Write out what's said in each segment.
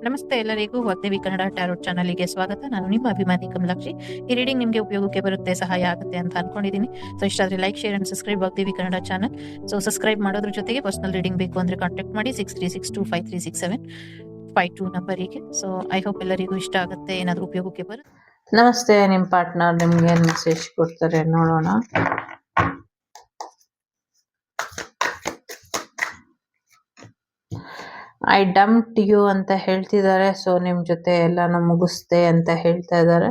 ನಮಸ್ತೆ ಎಲ್ಲರಿಗೂ ವಾಗ್ದೇವಿ ಕನ್ನಡ ಟ್ಯಾರೋಟ್ ಚಾನಲ್ಗೆ ಸ್ವಾಗತ. ನಾನು ನಿಮ್ಮ ಅಭಿಮಾನಿ ಕಮಲಾಕ್ಷಿ. ಈ ರೀಡಿಂಗ್ ನಿಮಗೆ ಉಪಯೋಗಕ್ಕೆ ಬರುತ್ತೆ, ಸಹಾಯ ಆಗುತ್ತೆ ಅಂತ ಅನ್ಕೊಂಡಿದ್ದೀನಿ. ಸೊ ಇಷ್ಟ ಆದರೆ like, share and subscribe Vagdevi Kannada channel. So subscribe ಮಾಡೋದ್ರ ಜೊತೆಗೆ ಪರ್ಸನಲ್ ರೀಡಿಂಗ್ ಬೇಕು ಅಂದ್ರೆ ಕಾಂಟ್ಯಾಕ್ಟ್ ಮಾಡಿ 6362536752 ನಂಬರಿಗೆ. ಸೊ ಐ ಹೋಪ್ ಎಲ್ಲರಿಗೂ ಇಷ್ಟ ಆಗುತ್ತೆ, ಏನಾದರೂ ಉಪಯೋಗಕ್ಕೆ ಬರುತ್ತೆ. ನಮಸ್ತೆ, ನಿಮ್ಮ ಪಾರ್ಟ್ನರ್ ನಿಮ್ಗೆ ಏನು ಮೆಸೇಜ್ ಕೊಡ್ತಾರೆ ನೋಡೋಣ. ಐ ಡಂಪ್ಡ್ ಯು ಅಂತ ಹೇಳ್ತಿದ್ದಾರೆ. ಸೊ ನಿಮ್ ಜೊತೆ ಎಲ್ಲಾನು ಮುಗಿಸ್ದೆ ಅಂತ ಹೇಳ್ತಾ ಇದ್ದಾರೆ.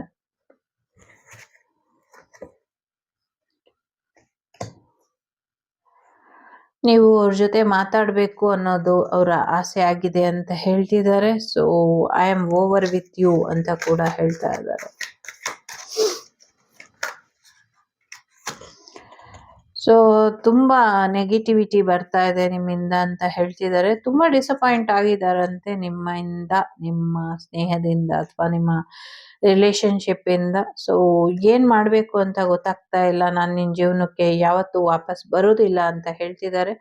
ನೀವು ಅವ್ರ ಜೊತೆ ಮಾತಾಡಬೇಕು ಅನ್ನೋದು ಅವರ ಆಸೆ ಆಗಿದೆ ಅಂತ ಹೇಳ್ತಿದ್ದಾರೆ. So I am over with you ಅಂತ ಕೂಡ ಹೇಳ್ತಾ ಇದ್ದಾರೆ. ಸೊ ತುಂಬಾ ನೆಗೆಟಿವಿಟಿ ಬರ್ತಾ ಇದೆ ನಿಮ್ಮಿಂದ ಅಂತ ಹೇಳ್ತಿದ್ದಾರೆ. ತುಂಬಾ ಡಿಸಪಾಯಿಂಟ್ ಆಗಿದಾರಂತೆ ನಿಮ್ಮಿಂದ, ನಿಮ್ಮ ಸ್ನೇಹದಿಂದ ಅಥವಾ ನಿಮ್ಮ ರಿಲೇಶನ್ಶಿಪ್ ಇಂದ. ಸೊ ಏನ್ ಮಾಡ್ಬೇಕು ಅಂತ ಗೊತ್ತಾಗ್ತಾ ಇಲ್ಲ. ನಾನು ನಿನ್ ಜೀವನಕ್ಕೆ ಯಾವತ್ತೂ ವಾಪಸ್ ಬರೋದಿಲ್ಲ ಅಂತ ಹೇಳ್ತಿದ್ದಾರೆ.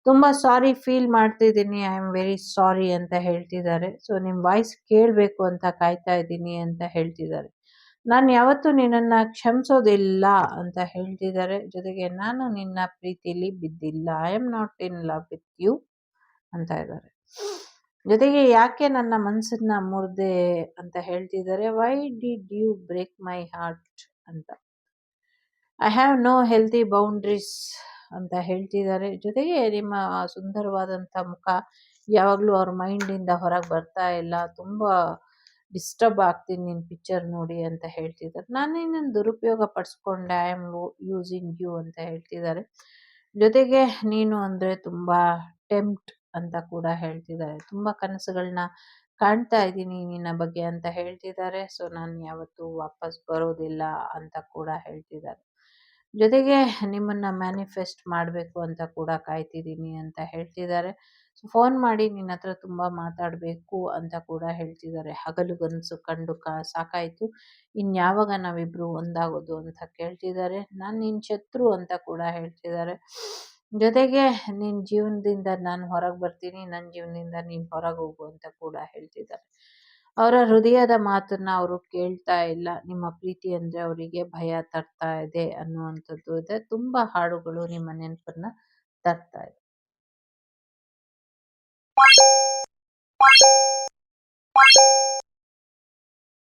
ತುಂಬಾ ಸಾರಿ ಫೀಲ್ ಮಾಡ್ತಿದ್ದೀನಿ, ಐ ಆಮ್ ವೆರಿ ಸಾರಿ ಅಂತ ಹೇಳ್ತಿದ್ದಾರೆ. ಸೊ ನಿಮ್ ವಾಯ್ಸ್ ಕೇಳ್ಬೇಕು ಅಂತ ಕಾಯ್ತಾ ಇದ್ದೀನಿ ಅಂತ ಹೇಳ್ತಿದ್ದಾರೆ. ನಾನು ಯಾವತ್ತೂ ನಿನ್ನನ್ನ ಕ್ಷಮಿಸೋದಿಲ್ಲ ಅಂತ ಹೇಳ್ತಿದ್ದಾರೆ. ಜೊತೆಗೆ ನಾನು ನಿನ್ನ ಪ್ರೀತಿಲಿ ಬಿದ್ದಿಲ್ಲ, I am not in love with you ಅಂತ ಇದ್ದಾರೆ. ಜೊತೆಗೆ ಯಾಕೆ ನನ್ನ ಮನಸ್ಸನ್ನ ಮುರಿದೆ ಅಂತ ಹೇಳ್ತಿದ್ದಾರೆ. Why did you break my heart ಅಂತ. I have no healthy boundaries ಅಂತ ಹೇಳ್ತಿದ್ದಾರೆ. ಜೊತೆಗೆ ನಿಮ್ಮ ಸುಂದರವಾದಂಥ ಮುಖ ಯಾವಾಗಲೂ ಅವ್ರ ಮೈಂಡಿಂದ ಹೊರಗೆ ಬರ್ತಾ ಇಲ್ಲ. ತುಂಬಾ ಡಿಸ್ಟರ್ಬ್ ಆಗ್ತೀನಿ ನಿನ್ನ ಪಿಕ್ಚರ್ ನೋಡಿ ಅಂತ ಹೇಳ್ತಿದ್ದಾರೆ. ನಾನು ನಿನ್ನನ್ನು ದುರುಪಯೋಗ ಪಡಿಸ್ಕೊಂಡೆ, ಐ ಆಮ್ ಯೂಸಿಂಗ್ ಯು ಅಂತ ಹೇಳ್ತಿದ್ದಾರೆ. ಜೊತೆಗೆ ನೀನು ಅಂದರೆ ತುಂಬ ಟೆಂಪ್ಟ್ ಅಂತ ಕೂಡ ಹೇಳ್ತಿದ್ದಾರೆ. ತುಂಬ ಕನಸುಗಳನ್ನ ಕಾಣ್ತಾ ಇದ್ದೀನಿ ನಿನ್ನ ಬಗ್ಗೆ ಅಂತ ಹೇಳ್ತಿದ್ದಾರೆ. ಸೊ ನಾನು ಯಾವತ್ತೂ ವಾಪಸ್ ಬರೋದಿಲ್ಲ ಅಂತ ಕೂಡ ಹೇಳ್ತಿದ್ದಾರೆ. ಜೊತೆಗೆ ನಿಮ್ಮನ್ನ ಮ್ಯಾನಿಫೆಸ್ಟ್ ಮಾಡಬೇಕು ಅಂತ ಕೂಡ ಕಾಯ್ತಿದ್ದೀನಿ ಅಂತ ಹೇಳ್ತಿದ್ದಾರೆ. ಸೊ ಫೋನ್ ಮಾಡಿ ನಿನ್ನ ಹತ್ರ ತುಂಬ ಮಾತಾಡಬೇಕು ಅಂತ ಕೂಡ ಹೇಳ್ತಿದ್ದಾರೆ. ಹಗಲುಗನಸು ಕಂಡು ಸಾಕಾಯಿತು, ಇನ್ಯಾವಾಗ ನಾವಿಬ್ರು ಒಂದಾಗೋದು ಅಂತ ಕೇಳ್ತಿದ್ದಾರೆ. ನಾನು ನಿನ್ನ ಶತ್ರು ಅಂತ ಕೂಡ ಹೇಳ್ತಿದ್ದಾರೆ. ಜೊತೆಗೆ ನಿನ್ನ ಜೀವನದಿಂದ ನಾನು ಹೊರಗೆ ಬರ್ತೀನಿ, ನನ್ನ ಜೀವನದಿಂದ ನೀನು ಹೊರಗೆ ಹೋಗು ಅಂತ ಕೂಡ ಹೇಳ್ತಿದ್ದಾರೆ. ಅವರ ಹೃದಯದ ಮಾತನ್ನ ಅವರು ಕೇಳ್ತಾ ಇಲ್ಲ. ನಿಮ್ಮ ಪ್ರೀತಿ ಅಂದ್ರೆ ಅವರಿಗೆ ಭಯ ತರ್ತಾ ಇದೆ ಅನ್ನುವಂಥದ್ದು ಇದೆ. ತುಂಬಾ ಹಾಡುಗಳು ನಿಮ್ಮ ನೆನಪನ್ನ ತರ್ತಾ ಇದೆ.